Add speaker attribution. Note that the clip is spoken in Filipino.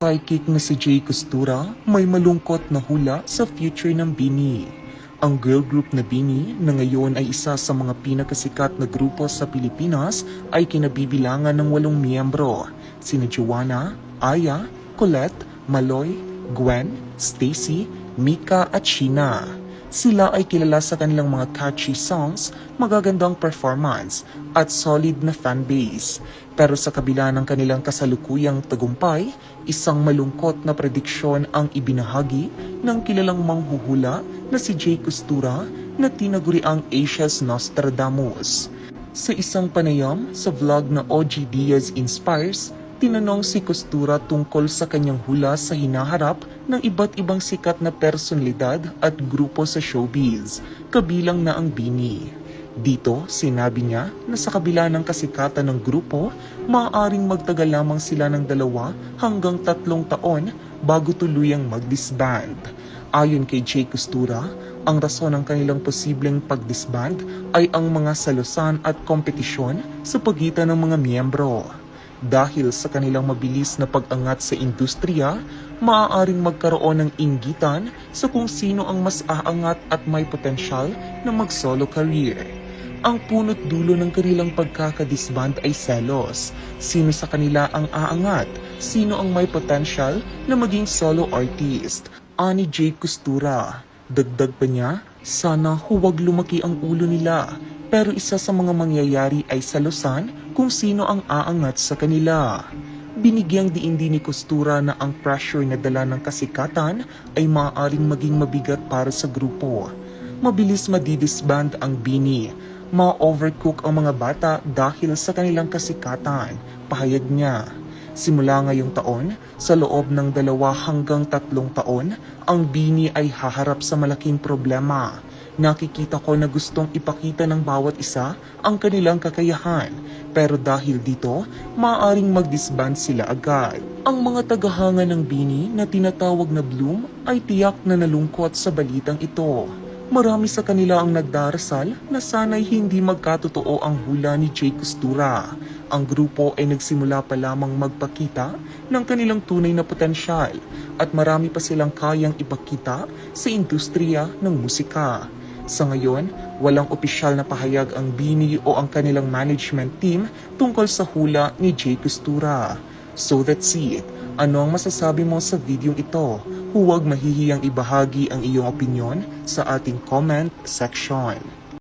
Speaker 1: Psychic na si Jay Costura may malungkot na hula sa future ng BINI. Ang girl group na BINI na ngayon ay isa sa mga pinakasikat na grupo sa Pilipinas ay kinabibilangan ng 8 miyembro. Sina Joanna, Aya, Colette, Maloy, Gwen, Stacy, Mika at Sheena. Sila ay kilala sa kanilang mga catchy songs, magagandang performance, at solid na fanbase. Pero sa kabila ng kanilang kasalukuyang tagumpay, isang malungkot na prediksyon ang ibinahagi ng kilalang manghuhula na si Jay Costura na tinaguri ang Asia's Nostradamus. Sa isang panayam sa vlog na OG Diaz Inspires, tinanong si Costura tungkol sa kanyang hula sa hinaharap ng iba't ibang sikat na personalidad at grupo sa showbiz, kabilang na ang BINI. Dito, sinabi niya na sa kabila ng kasikatan ng grupo, maaaring magtagal lamang sila ng 2 hanggang 3 taon bago tuluyang mag-disband. Ayon kay Jay Costura, ang rason ng kanilang posibleng pag-disband ay ang mga salusan at kompetisyon sa pagitan ng mga miyembro. Dahil sa kanilang mabilis na pag-angat sa industriya, maaaring magkaroon ng inggitan sa kung sino ang mas aangat at may potensyal na mag-solo career. Ang punot dulo ng kanilang pagkakadisband ay selos. Sino sa kanila ang aangat? Sino ang may potensyal na maging solo artist? Ani Jay Costura. Dagdag pa niya, sana huwag lumaki ang ulo nila. Pero isa sa mga mangyayari ay salusan kung sino ang aangat sa kanila. Binigyang diin din ni Costura na ang pressure na dala ng kasikatan ay maaaring maging mabigat para sa grupo. Mabilis madidisband ang BINI. Ma-overcook ang mga bata dahil sa kanilang kasikatan, pahayag niya. Simula ngayong taon, sa loob ng 2 hanggang 3 taon, ang BINI ay haharap sa malaking problema. Nakikita ko na gustong ipakita ng bawat isa ang kanilang kakayahan, pero dahil dito, maaaring mag-disband sila agad. Ang mga tagahanga ng BINI na tinatawag na Bloom ay tiyak na nalungkot sa balitang ito. Marami sa kanila ang nagdarasal na sana'y hindi magkatotoo ang hula ni Jay Costura. Ang grupo ay nagsimula pa lamang magpakita ng kanilang tunay na potensyal at marami pa silang kayang ipakita sa industriya ng musika. Sa ngayon, walang opisyal na pahayag ang BINI o ang kanilang management team tungkol sa hula ni Jay Costura. So that's it. Ano ang masasabi mo sa videong ito? Huwag mahihiyang ibahagi ang iyong opinyon sa ating comment section.